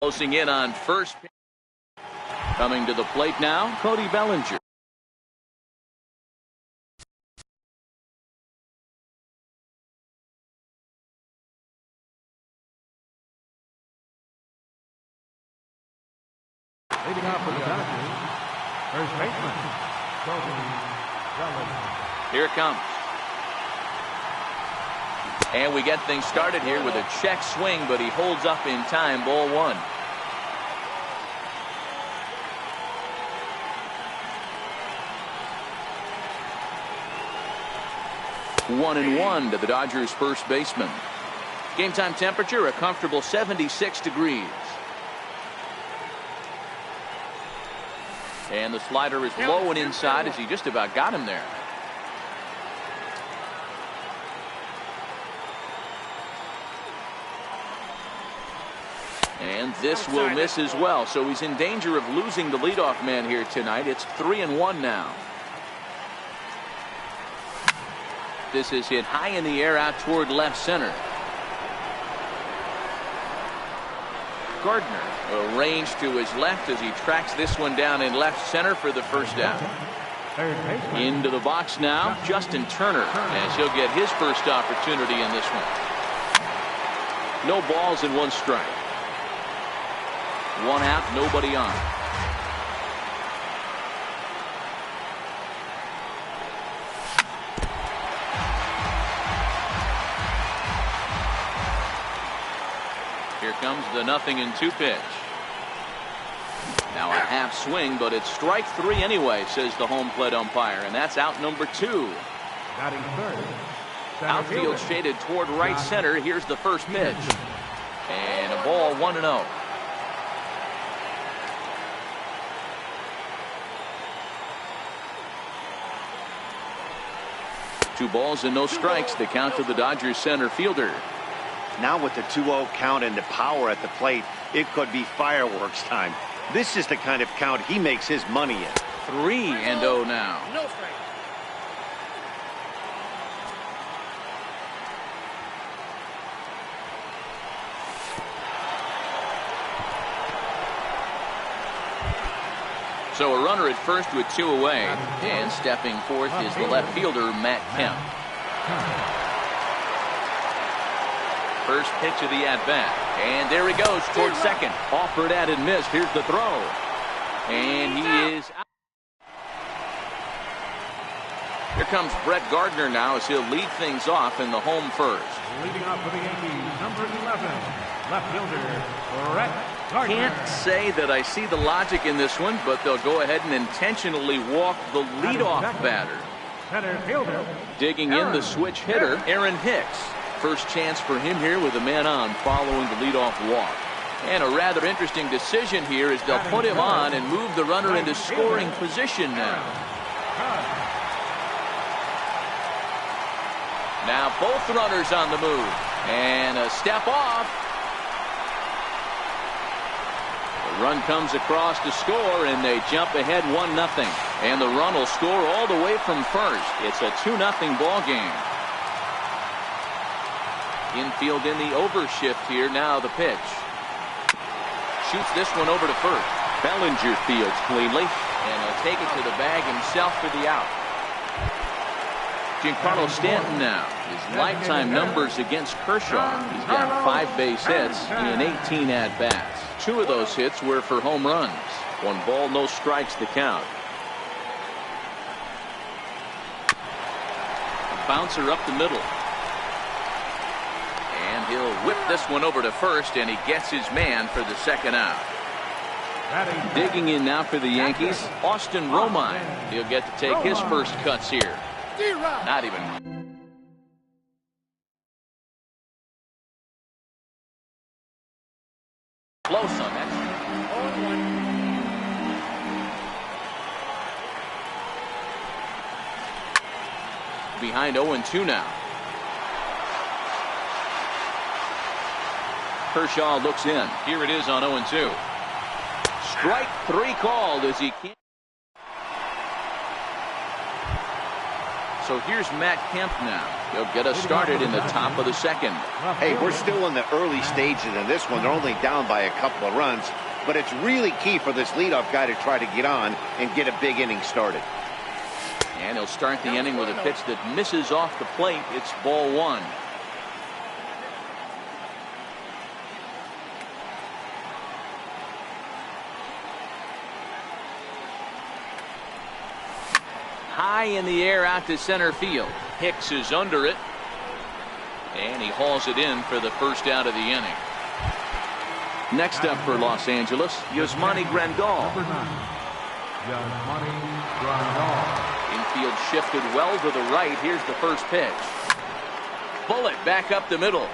Closing in on first. Coming to the plate now, Cody Bellinger. Leading off for the Dodgers, first baseman, Cody Bellinger. Here it comes. And we get things started here with a check swing, but he holds up in time. Ball one. 1-1 to the Dodgers first baseman. Game time temperature a comfortable 76 degrees. And the slider is low and inside as he just about got him there. And this will miss as well, so he's in danger of losing the leadoff man here tonight. It's 3-1 now. This is hit high in the air out toward left center. Gardner arranged to his left as he tracks this one down in left center for the first out. Into the box now, Justin Turner, as he'll get his first opportunity in this one. No balls and one strike. One out, nobody on. Here comes the 0-2 pitch. Now a half swing, but it's strike three anyway, says the home plate umpire, and that's out number 2. Outfield shaded toward right center. Here's the first pitch. And a ball, 1-0. Two balls and no strikes. The count to the Dodgers center fielder. Now with the 2-0 count and the power at the plate, it could be fireworks time. This is the kind of count he makes his money in. 3-0 now. No strike. So a runner at first with 2 away, and stepping forth is the left fielder, Matt Kemp. First pitch of the at-bat, and there he goes towards second. Offered at and missed. Here's the throw, and he is out. Here comes Brett Gardner now as he'll lead things off in the home first. Leading off for the Yankees, number 11, left fielder, Brett Gardner. Can't say that I see the logic in this one, but they'll go ahead and intentionally walk the leadoff batter. Center fielder. Digging in the switch hitter, Aaron Hicks. First chance for him here with a man on following the leadoff walk. And a rather interesting decision here is they'll put him on and move the runner into scoring position now. Now both runners on the move. And a step off. The run comes across to score, and they jump ahead 1-0. And the run will score all the way from first. It's a 2-0 ball game. Infield in the overshift here. Now the pitch. Shoots this one over to first. Bellinger fields cleanly, and he'll take it to the bag himself for the out. Giancarlo Stanton now. His lifetime numbers against Kershaw. He's got 5 base hits in 18 at-bats. 2 of those hits were for home runs. 1 ball, no strikes to count. A bouncer up the middle. And he'll whip this one over to first, and he gets his man for the second out. Digging in now for the Yankees, Austin Romine. He'll get to take his first cuts here. Not even. Close on that. Behind 0-2 now. Kershaw looks in. Here it is on 0-2. Strike 3 called as he can't. So here's Matt Kemp now. He'll get us started in the top of the second. Hey, we're still in the early stages in this one. They're only down by a couple of runs, but it's really key for this leadoff guy to try to get on and get a big inning started. And he'll start the inning with a pitch that misses off the plate. It's ball one. High in the air out to center field. Hicks is under it. And he hauls it in for the first out of the inning. Next up for Los Angeles, Yasmani Grandal. Number 9, Yasmani Grandal. Infield shifted well to the right. Here's the first pitch. Bullet back up the middle.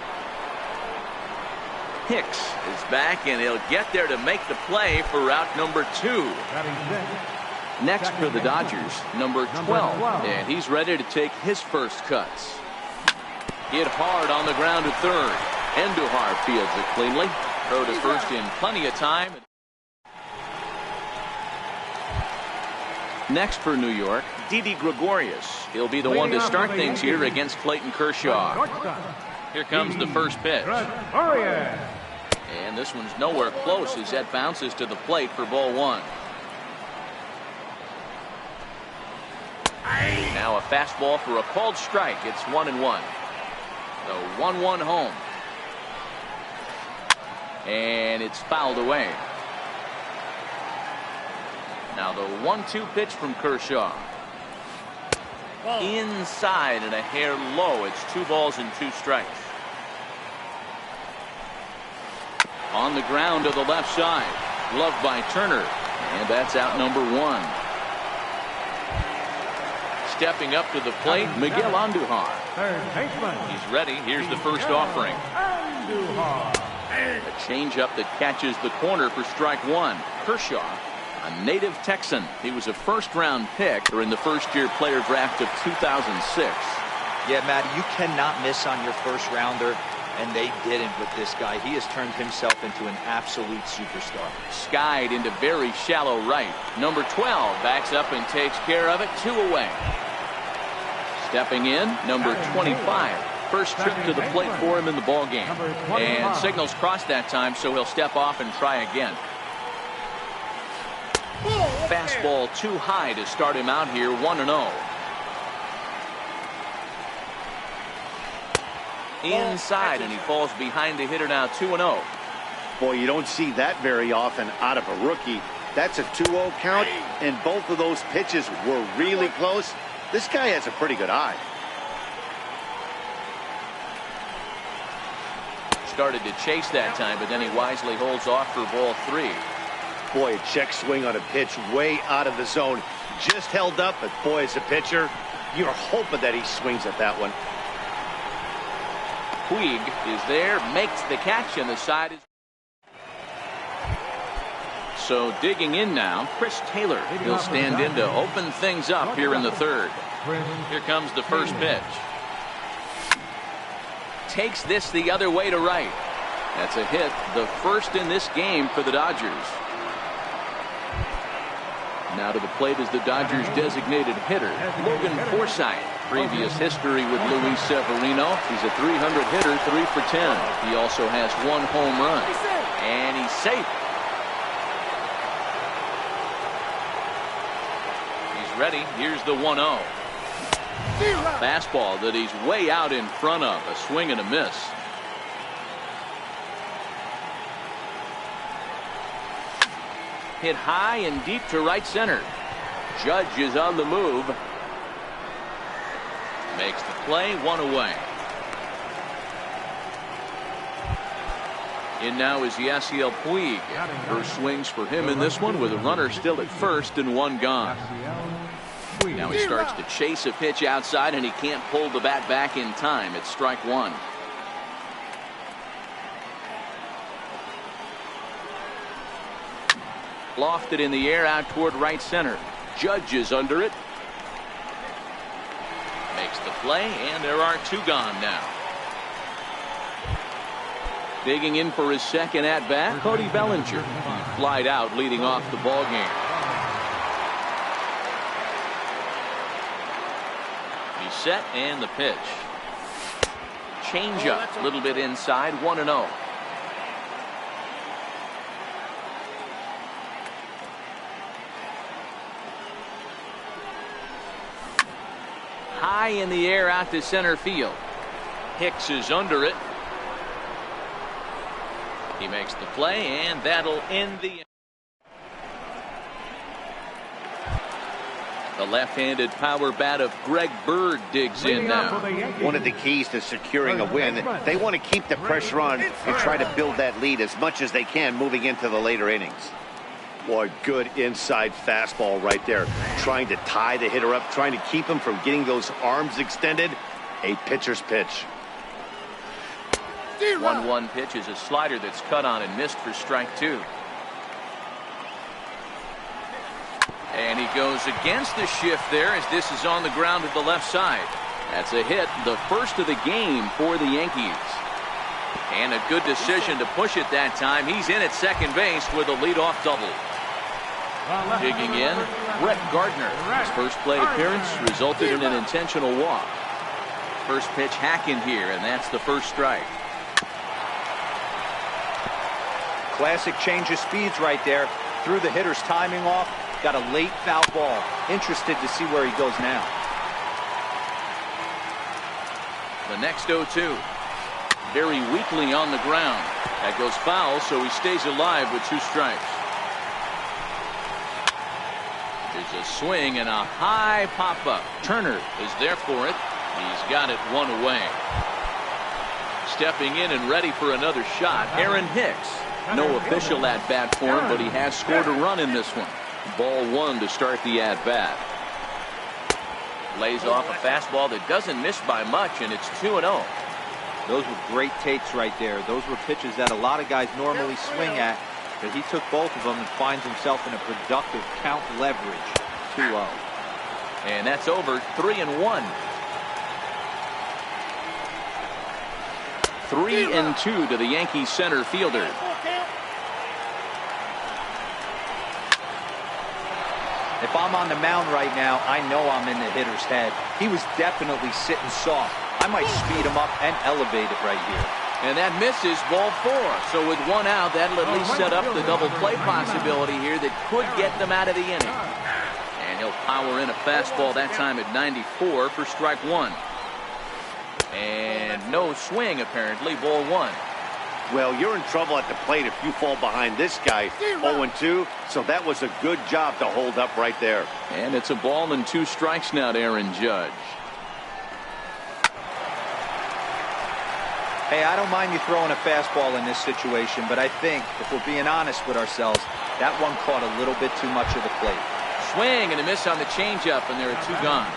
Hicks is back, and he'll get there to make the play for route number 2. Next for the Dodgers, number 12, and he's ready to take his first cuts. Hit hard on the ground to third. Andujar fields it cleanly. Throw to first in plenty of time. Next for New York, Didi Gregorius. He'll be the one to start things here against Clayton Kershaw. Here comes the first pitch. And this one's nowhere close as that bounces to the plate for ball one. Now a fastball for a called strike. It's 1-1. The 1-1 home. And it's fouled away. Now the 1-2 pitch from Kershaw. Inside and a hair low. It's 2 balls and 2 strikes. On the ground to the left side. Gloved by Turner. And that's out number 1. Stepping up to the plate, Miguel Andujar. He's ready. Here's the first offering. A changeup that catches the corner for strike 1. Kershaw, a native Texan. He was a first-round pick during the first-year player draft of 2006. Yeah, Matt, you cannot miss on your first-rounder, and they didn't with this guy. He has turned himself into an absolute superstar. Skied into very shallow right. Number 12 backs up and takes care of it. 2 away. Stepping in, number 25. First trip to the plate for him in the ballgame. And signals crossed that time, so he'll step off and try again. Fastball too high to start him out here, 1-0. Inside, and he falls behind the hitter now, 2-0. Boy, you don't see that very often out of a rookie. That's a 2-0 count, and both of those pitches were really close. This guy has a pretty good eye. Started to chase that time, but then he wisely holds off for ball 3. Boy, a check swing on a pitch way out of the zone. Just held up, but boy, as a pitcher, you're hoping that he swings at that one. Puig is there, makes the catch, and the side is... So digging in now, Chris Taylor. He'll stand in to open things up here in the third. Here comes the first pitch. Takes this the other way to right. That's a hit, the first in this game for the Dodgers. Now to the plate is the Dodgers designated hitter, Logan Forsythe. Previous history with Luis Severino. He's a 300 hitter, 3 for 10. He also has 1 home run. And he's safe. He's ready. Here's the 1-0. Fastball that he's way out in front of. A swing and a miss. Hit high and deep to right center. Judge is on the move. Makes the play, 1 away. In now is Yasiel Puig. First swings for him in this one with a runner still at first and 1 gone. Now he starts to chase a pitch outside and he can't pull the bat back in time. It's strike 1. Lofted in the air out toward right center. Judge is under it. Makes the play, and there are 2 gone now. Digging in for his second at bat, Cody Bellinger. He flied out leading off the ball game. He's set and the pitch. Change up a little bit inside, 1-0. High in the air out to center field. Hicks is under it. He makes the play, and that'll end the. The left-handed power bat of Greg Bird digs in now. One of the keys to securing a win, they want to keep the pressure on and try to build that lead as much as they can moving into the later innings. Boy, good inside fastball right there. Trying to tie the hitter up, trying to keep him from getting those arms extended. A pitcher's pitch. 1-1 pitch is a slider that's cut on and missed for strike 2. And he goes against the shift there as this is on the ground to the left side. That's a hit, the first of the game for the Yankees. And a good decision to push it that time. He's in at second base with a leadoff double. Digging in, Brett Gardner. His first plate appearance resulted in an intentional walk. First pitch hacking here, and that's the first strike. Classic change of speeds right there. Threw the hitter's timing off. Got a late foul ball. Interested to see where he goes now. The next 0-2. Very weakly on the ground. That goes foul, so he stays alive with 2 strikes. There's a swing and a high pop-up. Turner is there for it. He's got it 1 away. Stepping in and ready for another shot, Aaron Hicks. No official at-bat for him, but he has scored a run in this one. Ball 1 to start the at-bat. Lays off a fastball that doesn't miss by much, and it's 2-0. Those were great takes right there. Those were pitches that a lot of guys normally swing at, but he took both of them and finds himself in a productive count leverage. 2-0. And that's over. 3-1. 3-2 to the Yankees center fielder. If I'm on the mound right now, I know I'm in the hitter's head. He was definitely sitting soft. I might speed him up and elevate it right here. And that misses, ball 4. So with 1 out, that'll at least set up the double play possibility here that could get them out of the inning. And he'll power in a fastball that time at 94 for strike 1. And no swing, apparently, ball 1. Well, you're in trouble at the plate if you fall behind this guy. 0-2, so that was a good job to hold up right there. And it's a ball and 2 strikes now to Aaron Judge. Hey, I don't mind you throwing a fastball in this situation, but I think, if we're being honest with ourselves, that one caught a little bit too much of the plate. Swing and a miss on the changeup, and there are 2 gone.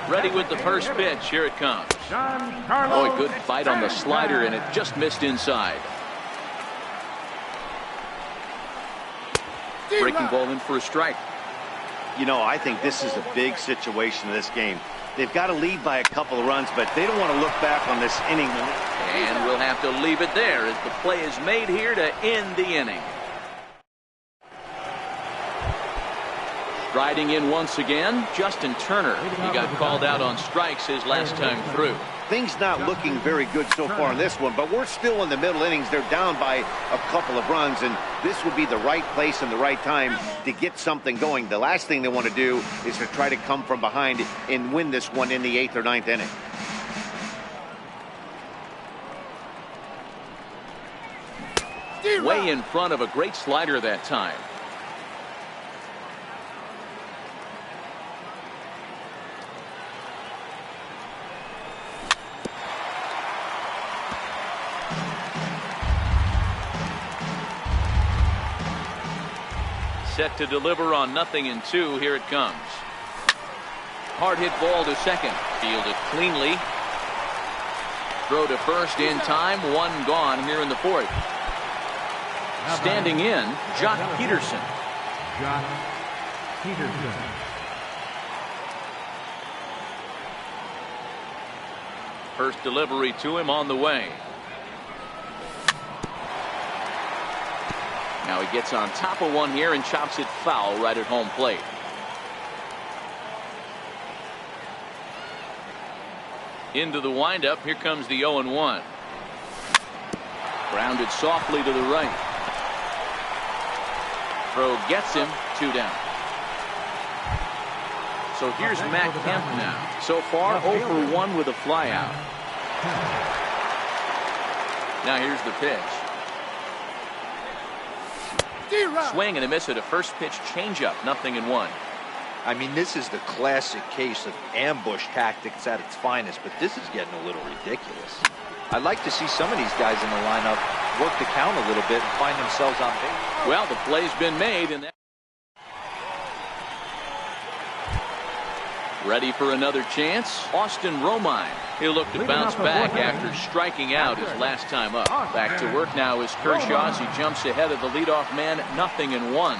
Ready with the first pitch. Here it comes. Oh, a good bite on the slider, and it just missed inside. Breaking ball in for a strike. You know, I think this is a big situation in this game. They've got to lead by a couple of runs, but they don't want to look back on this inning. And we'll have to leave it there as the play is made here to end the inning. Riding in once again, Justin Turner. He got called out on strikes his last time through. Things not looking very good so far in this one, but we're still in the middle innings. They're down by a couple of runs, and this would be the right place and the right time to get something going. The last thing they want to do is to try to come from behind and win this one in the 8th or 9th inning. Way in front of a great slider that time. Set to deliver on 0-2. Here it comes. Hard hit ball to second. Fielded cleanly. Throw to first in time. 1 gone here in the 4th. Standing in, Jock Peterson. Jock Peterson. First delivery to him on the way. Now he gets on top of one here and chops it foul right at home plate. Into the windup. Here comes the 0-1. Grounded softly to the right. Throw gets him. 2 down. So here's Matt Kemp now. So far 0 for 1 with a flyout. Now here's the pitch. Swing and a miss at a first pitch changeup. 0-1. I mean, this is the classic case of ambush tactics at its finest, but this is getting a little ridiculous. I'd like to see some of these guys in the lineup work the count a little bit and find themselves on base. Well, the play's been made, and that. Ready for another chance? Austin Romine. He'll look to bounce back after striking out his last time up. Back to work now is Kershaw as he jumps ahead of the leadoff man. 0-1.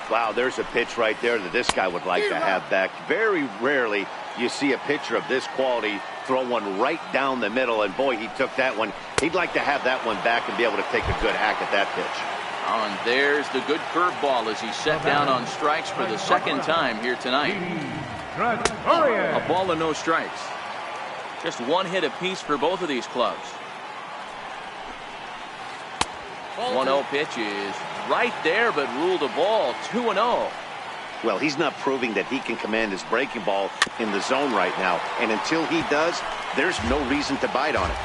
Wow, there's a pitch right there that this guy would like to have back. Very rarely you see a pitcher of this quality throw one right down the middle, and boy, he took that one. He'd like to have that one back and be able to take a good hack at that pitch. Oh, and there's the good curveball as he set down on strikes for the second time here tonight. A ball and no strikes. Just 1 hit apiece for both of these clubs. 1-0 pitch is right there, but ruled a ball. 2-0. Well, he's not proving that he can command his breaking ball in the zone right now. And until he does, there's no reason to bite on it.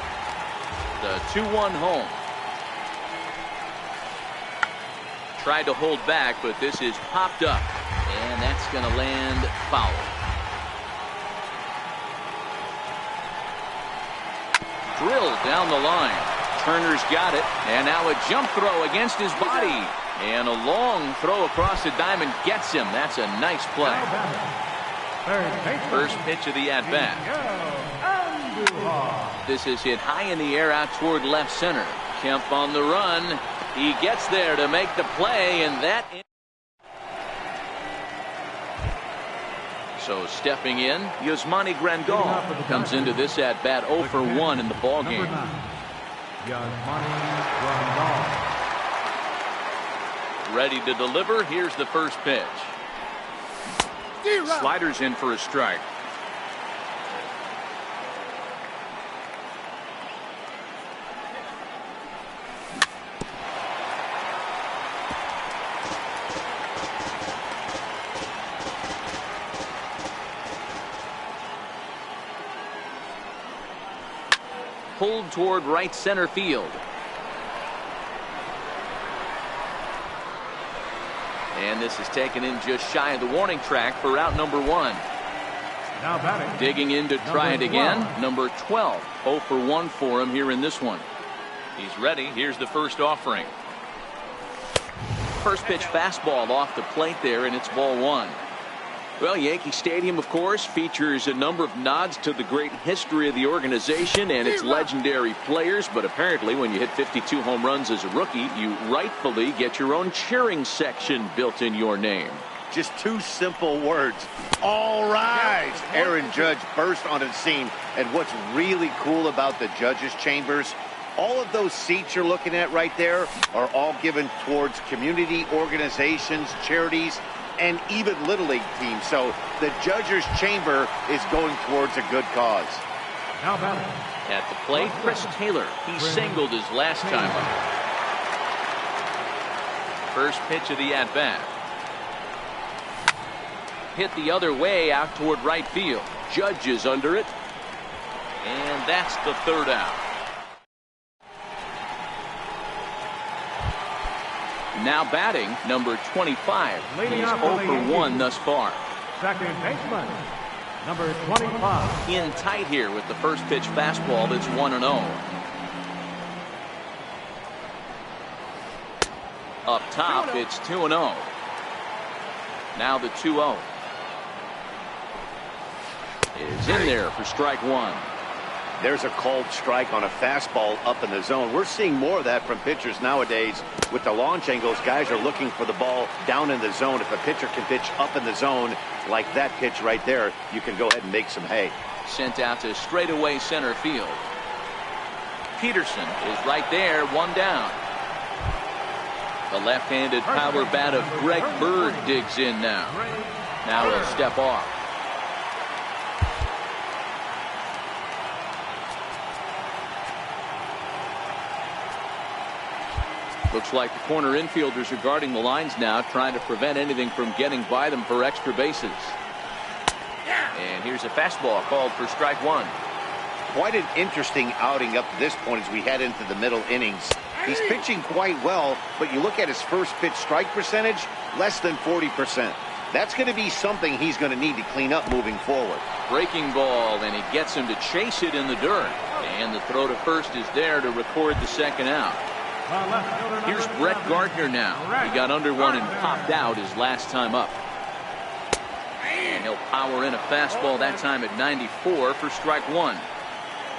The 2-1 home. Tried to hold back, but this is popped up. And that's going to land foul. Drilled down the line. Turner's got it. And now a jump throw against his body. And a long throw across the diamond gets him. That's a nice play. First pitch of the at-bat. This is hit high in the air out toward left center. Kemp on the run. He gets there to make the play, and that. So stepping in, Yasmani Grandal comes into this at-bat 0 for 1 in the ballgame. Ready to deliver. Here's the first pitch. Sliders in for a strike. Pulled toward right center field. And this is taken in just shy of the warning track for out number 1. Now batting. Digging in to try it again. Number 12. 0 for 1 for him here in this one. He's ready. Here's the first offering. First pitch fastball off the plate there, and it's ball 1. Well, Yankee Stadium, of course, features a number of nods to the great history of the organization and its legendary players. But apparently, when you hit 52 home runs as a rookie, you rightfully get your own cheering section built in your name. Just 2 simple words. All rise. Aaron Judge burst onto the scene. And what's really cool about the judges' chambers, all of those seats you're looking at right there are all given towards community organizations, charities, and even Little League teams. So the judge's chamber is going towards a good cause. Now batting. At the plate, Chris Taylor. He singled his last time up. First pitch of the at-bat. Hit the other way out toward right field. Judge is under it. And that's the third out. Now batting, number 25. He's 0 for 1 thus far. Second baseman, number 25. In tight here with the first pitch fastball that's 1-0. Up top, it's 2-0. Now the 2-0. Is in there for strike 1. There's a called strike on a fastball up in the zone. We're seeing more of that from pitchers nowadays. With the launch angles, guys are looking for the ball down in the zone. If a pitcher can pitch up in the zone like that pitch right there, you can go ahead and make some hay. Sent out to straightaway center field. Peterson is right there, 1 down. The left-handed power bat of Greg Bird digs in now. Now he'll step off. Looks like the corner infielders are guarding the lines now, trying to prevent anything from getting by them for extra bases. And here's a fastball called for strike one. Quite an interesting outing up to this point as we head into the middle innings. He's pitching quite well, but you look at his first pitch strike percentage, less than 40%. That's going to be something he's going to need to clean up moving forward. Breaking ball, and he gets him to chase it in the dirt. And the throw to first is there to record the second out. Here's Brett Gardner now. He got under one and popped out his last time up. And he'll power in a fastball that time at 94 for strike one.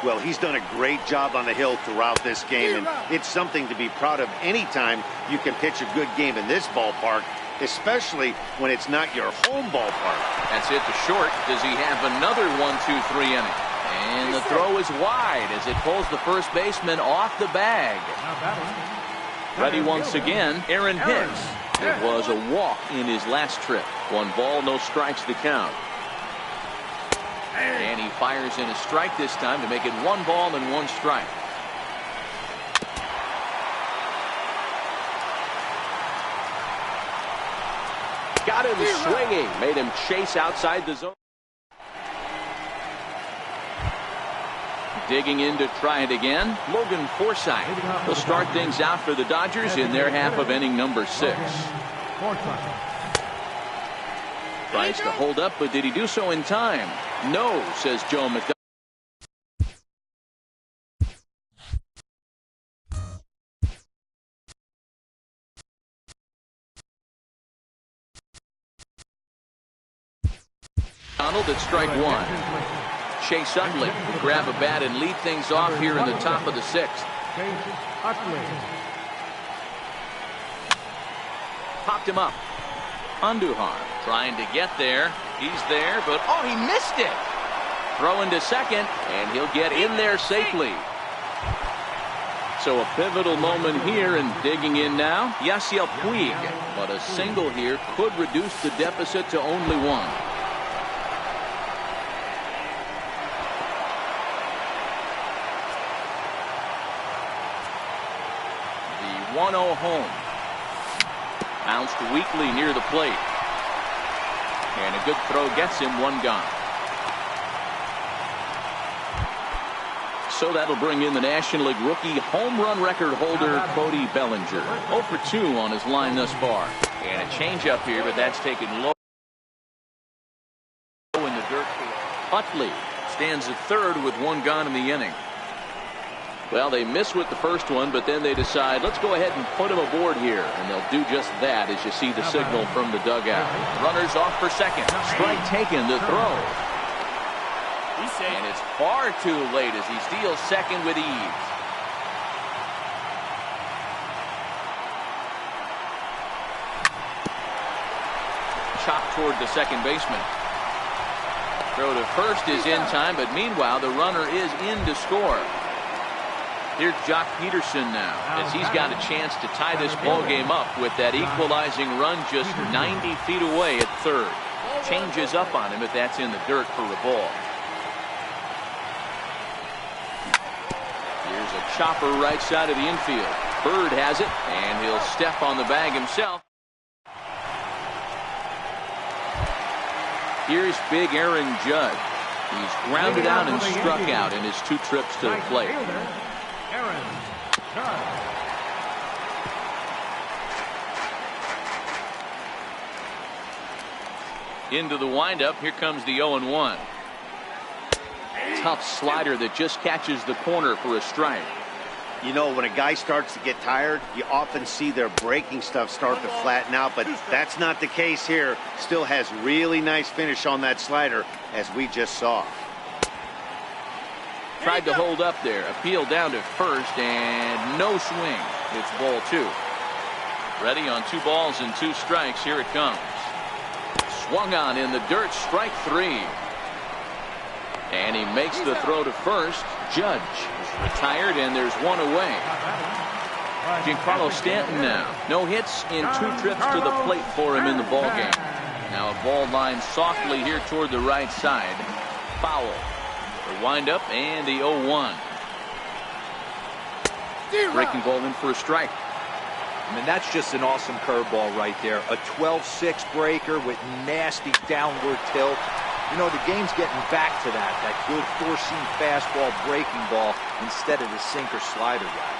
Well, he's done a great job on the hill throughout this game, and it's something to be proud of anytime you can pitch a good game in this ballpark, especially when it's not your home ballpark. That's it to short. Does he have another 1-2-3 inning? And the throw is wide as it pulls the first baseman off the bag. Ready once again, Aaron Hicks. It was a walk in his last trip. 1 ball, no strikes to count. And he fires in a strike this time to make it 1 ball and 1 strike. Got him swinging, made him chase outside the zone. Digging in to try it again, Logan Forsythe will start things out for the Dodgers in their half of inning number 6. Tries to hold up, but did he do so in time? No, says Joe McDonough. Donald at strike one. Chase Utley will grab a bat and lead things off here in the top of the 6th. Popped him up. Andujar trying to get there. He's there, but oh, he missed it. Throwing to second, and he'll get in there safely. So a pivotal moment here, and digging in now, Yasiel Puig. But a single here could reduce the deficit to only 1. The 1-0 home. Bounced weakly near the plate. And a good throw gets him 1 gone. So that'll bring in the National League rookie home run record holder Cody Bellinger. 0 for 2 on his line thus far. And a changeup here, but that's taken low in the dirt. Utley stands at third with 1 gone in the inning. Well, they miss with the first one, but then they decide, let's go ahead and put him aboard here. And they'll do just that as you see the signal from the dugout. Runners off for second. Strike taken, the throw. And it's far too late as he steals second with ease. Chopped toward the second baseman. Throw to first is in time, but meanwhile the runner is in to score. Here's Jock Peterson now, as he's got a chance to tie this ball game up with that equalizing run just 90 feet away at third. Changes up on him, but that's in the dirt for a ball. Here's a chopper right side of the infield. Bird has it, and he'll step on the bag himself. Here's big Aaron Judge. He's grounded out and struck out in his 2 trips to the plate. Aaron Judge. Into the windup. Here comes the 0-1. Tough slider that just catches the corner for a strike. You know, when a guy starts to get tired, you often see their breaking stuff start to flatten out, but that's not the case here. Still has really nice finish on that slider, as we just saw. Tried to hold up there. Appeal down to first, and no swing. It's ball 2. Ready on 2 balls and 2 strikes. Here it comes. Swung on in the dirt. Strike 3. And he makes the throw to first. Judge is retired, and there's 1 away. Giancarlo Stanton now. No hits in 2 trips to the plate for him in the ballgame. Now a ball lined softly here toward the right side. Foul. The windup and the 0-1. Breaking ball in for a strike. I mean, that's just an awesome curveball right there. A 12-6 breaker with nasty downward tilt. You know, the game's getting back to that good four-seam fastball breaking ball instead of the sinker slider guy.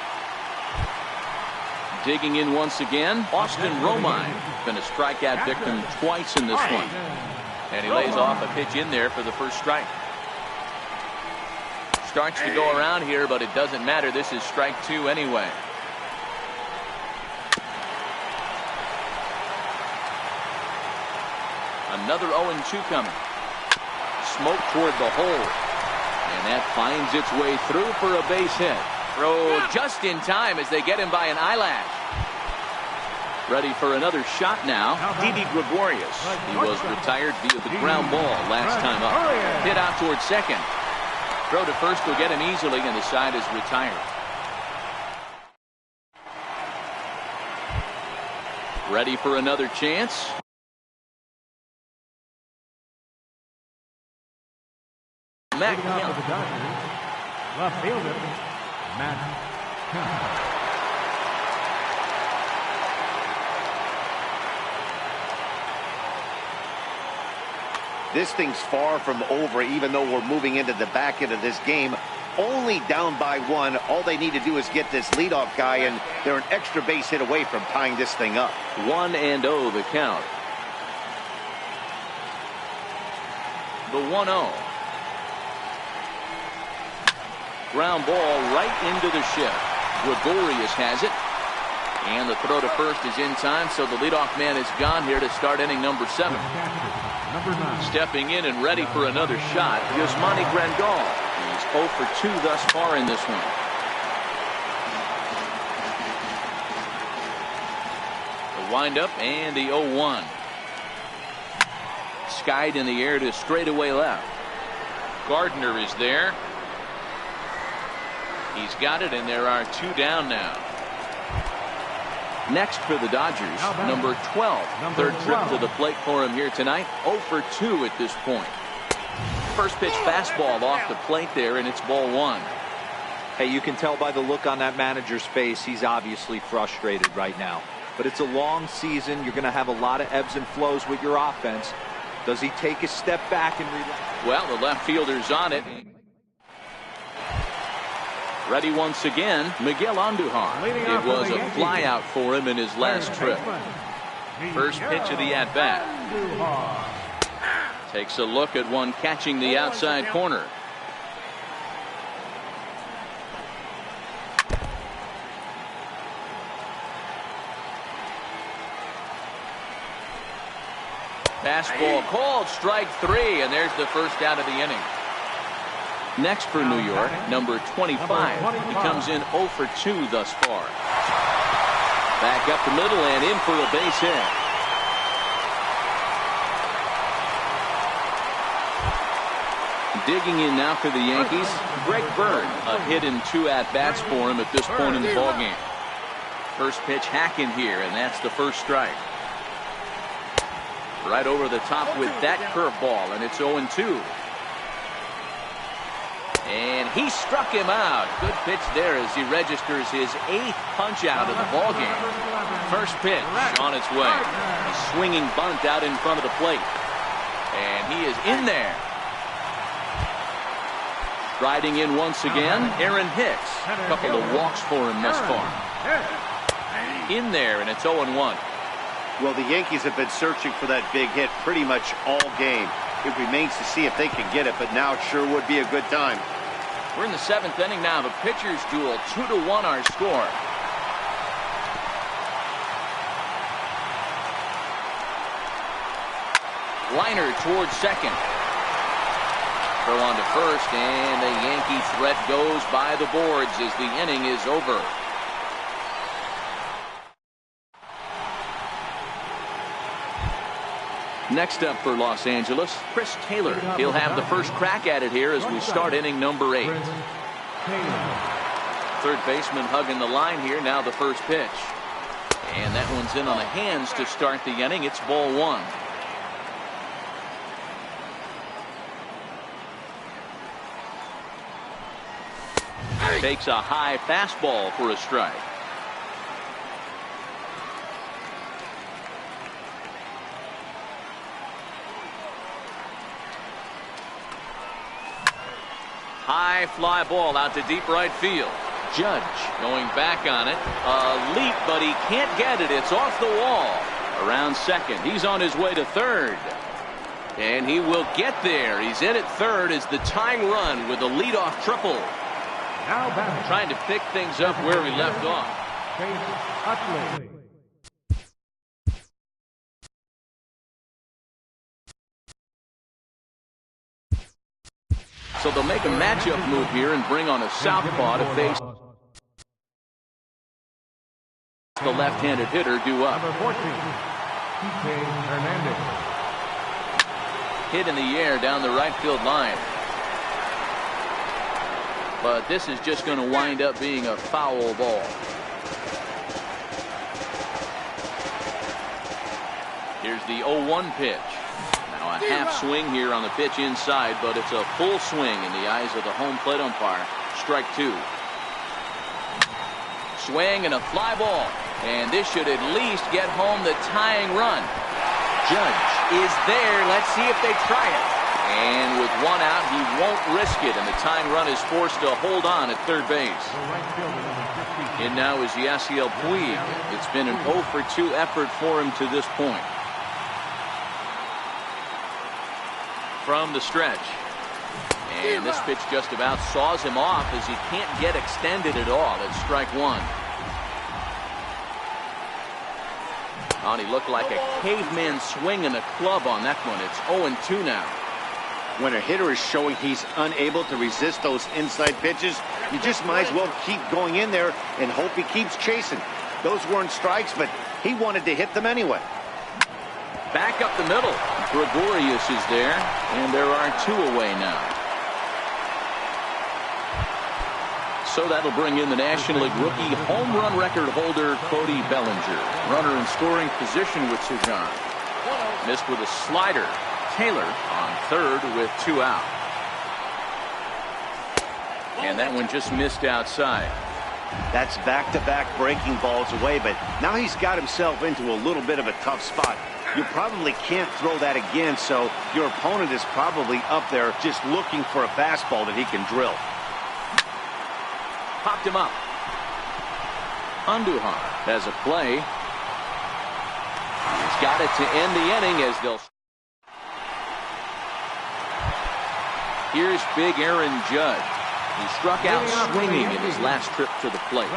Digging in once again, Austin Romine. Been a strikeout victim twice in this one. And he lays off a pitch in there for the first strike. Starts to go around here, but it doesn't matter. This is strike two anyway. Another 0-2 coming. Smoke toward the hole. And that finds its way through for a base hit. Throw just in time as they get him by an eyelash. Ready for another shot now. Didi Gregorius. He was retired via the ground ball last time up. Hit out towards second. Throw to first will get him easily, and the side is retired. Ready for another chance. Matt Kemp. Left fielder, Matt Kemp. This thing's far from over, even though we're moving into the back end of this game. Only down by one. All they need to do is get this leadoff guy, and they're an extra base hit away from tying this thing up. 1-0 the count. The 1-0. Ground ball right into the shift. Gregorius has it. And the throw to first is in time, so the leadoff man is gone here to start inning number 7. Stepping in and ready for another shot, Yasmani Grandal. He's 0 for 2 thus far in this one. The windup and the 0-1. Skied in the air to straightaway left. Gardner is there. He's got it, and there are 2 down now. Next for the Dodgers, number 12. Third trip to the plate for him here tonight. 0 for 2 at this point. First pitch fastball off the plate there, and it's ball 1. Hey, you can tell by the look on that manager's face, he's obviously frustrated right now. But it's a long season. You're going to have a lot of ebbs and flows with your offense. Does he take a step back and relax? Well, the left fielder's on it. Ready once again, Miguel Andujar. It was a flyout for him in his last trip. First pitch of the at-bat. Takes a look at one catching the outside corner. Fastball called, strike 3, and there's the first out of the inning. Next for New York, number 25. He comes in 0 for 2 thus far. Back up the middle and in for a base hit. Digging in now for the Yankees, Greg Bird. A hit in 2 at-bats for him at this point in the ballgame. First pitch hacking here, and that's the first strike. Right over the top with that curveball, and it's 0-2. And he struck him out. Good pitch there as he registers his 8th punch out of the ballgame. First pitch on its way. A swinging bunt out in front of the plate. And he is in there. Riding in once again, Aaron Hicks. A couple of walks for him thus far. In there, and it's 0-1. Well, the Yankees have been searching for that big hit pretty much all game. It remains to see if they can get it, but now it sure would be a good time. We're in the 7th inning now. The pitchers duel, 2-1 our score. Liner towards second. Throw on to first, and the Yankee threat goes by the boards as the inning is over. Next up for Los Angeles, Chris Taylor. He'll have the first crack at it here as we start inning number 8. Third baseman hugging the line here. Now the first pitch. And that one's in on the hands to start the inning. It's ball 1. Takes a high fastball for a strike. High fly ball out to deep right field. Judge going back on it. A leap, but he can't get it. It's off the wall. Around second. He's on his way to third. And he will get there. He's in at third as the tying run with a leadoff triple. Now batting. Trying to pick things up where he left off. Chase Utley. So they'll make a matchup move here and bring on a southpaw to face the left-handed hitter due up. Number 14, Kike Hernandez. Hit in the air down the right field line. But this is just going to wind up being a foul ball. Here's the 0-1 pitch. Now a half swing here on the pitch inside, but it's a full swing in the eyes of the home plate umpire. Strike two. Swing and a fly ball. And this should at least get home the tying run. Judge is there. Let's see if they try it. And with one out, he won't risk it, and the tying run is forced to hold on at third base. And now is Yasiel Puig. It's been an 0-for-2 effort for him to this point. From the stretch. And this pitch just about saws him off as he can't get extended at all. It's strike one. Oh, he looked like a caveman swinging a club on that one. It's 0-2 now. When a hitter is showing he's unable to resist those inside pitches, you just might as well keep going in there and hope he keeps chasing. Those weren't strikes, but he wanted to hit them anyway. Back up the middle. Gregorius is there, and there are two away now. So that'll bring in the National League rookie home run record holder Cody Bellinger. Runner in scoring position with two gone. Missed with a slider. Taylor on third with two out. And that one just missed outside. That's back-to-back breaking balls away, but now he's got himself into a little bit of a tough spot. You probably can't throw that again, so your opponent is probably up there just looking for a fastball that he can drill. Popped him up. Andujar has a play. He's got it to end the inning as they'll. Here's big Aaron Judge. He struck out swinging in his last trip to the plate.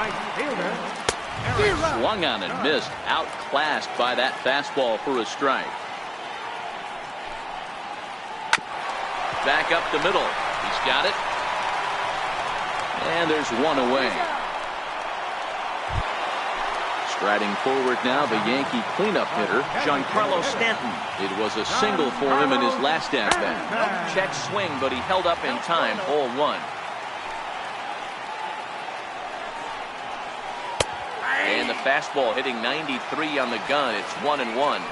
Swung on and missed. Outclassed by that fastball for a strike. Back up the middle. He's got it. And there's one away. Striding forward now, the Yankee cleanup hitter, Giancarlo Stanton. It was a single for him in his last at-bat. Check swing, but he held up in time. Ball one. And the fastball hitting 93 on the gun. It's 1-1.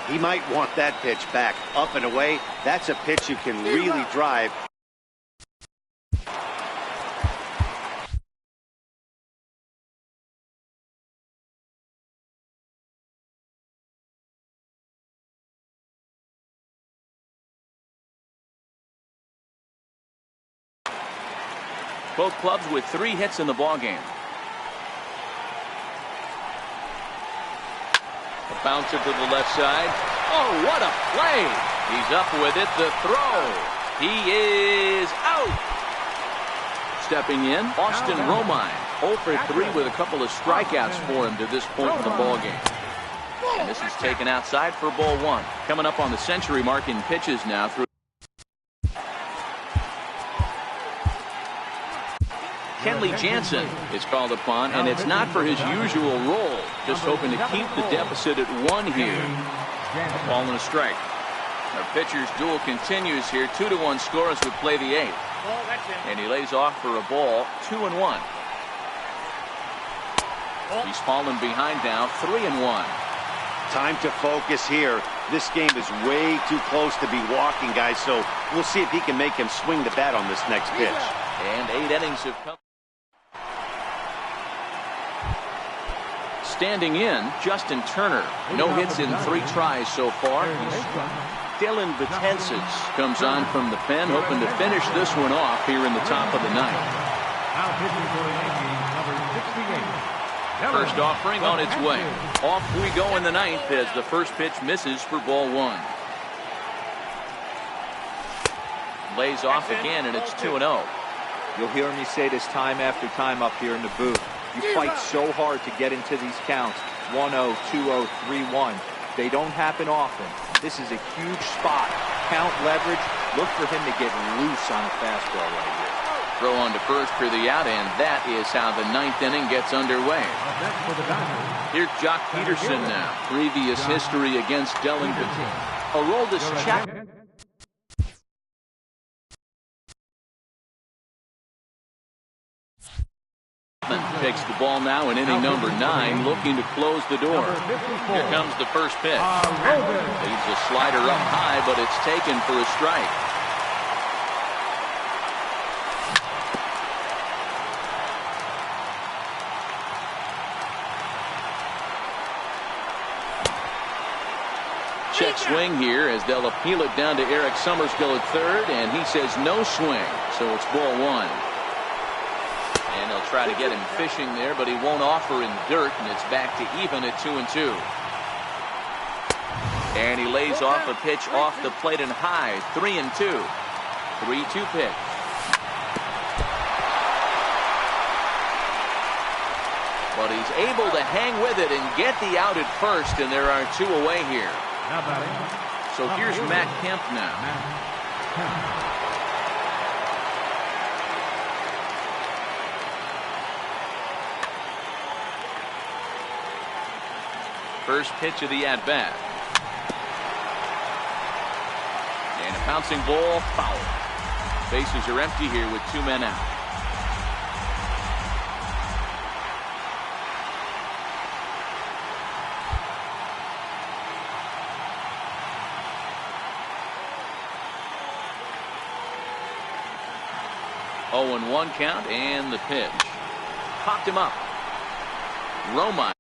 He might want that pitch back. Up and away, that's a pitch you can really drive. Both clubs with 3 hits in the ballgame. A bouncer to the left side. Oh, what a play! He's up with it. The throw. He is out. Stepping in, Austin Romine. 0 for 3 with a couple of strikeouts for him to this point in the ballgame. And this is taken outside for ball one. Coming up on the century mark in pitches now through. Kenley Jansen is called upon, and it's not for his usual role. Just hoping to keep the deficit at 1 here. A ball and a strike. Our pitcher's duel continues here. 2-1 score as we play the 8th. And he lays off for a ball. 2-1. He's fallen behind now. 3-1. Time to focus here. This game is way too close to be walking, guys, so we'll see if he can make him swing the bat on this next pitch. And 8 innings have come. Standing in, Justin Turner. No hits in 3 tries so far. He's Dylan Betances comes on from the pen, hoping to finish this one off here in the top of the ninth. Now pitching for the Yankees, number 68. First offering on its way. Off we go in the ninth as the first pitch misses for ball one. Lays off again, and it's 2-0. You'll hear me say this time after time up here in the booth. You fight so hard to get into these counts. 1-0, 2-0, 3-1. They don't happen often. This is a huge spot. Count leverage. Look for him to get loose on a fastball right here. Throw on to first for the out, and that is how the ninth inning gets underway. Here's Jock Peterson now. Previous history against Dylan Betances. Aroldis Chapman takes the ball now in inning number 9, looking to close the door. Here comes the first pitch. Leads a slider up high, but it's taken for a strike. Check swing here as they'll appeal it down to Eric Summerskill at third, and he says no swing, so it's ball one. And they'll try to get him fishing there, but he won't offer in dirt, and it's back to even at 2-2. And he lays off a pitch off the plate and high, 3-2. 3-2 pitch. But he's able to hang with it and get the out at first, and there are 2 away here. So here's Matt Kemp now. First pitch of the at-bat. And a bouncing ball, foul. Bases are empty here with 2 men out. Oh, and 1 count, and the pitch. Popped him up. Romine.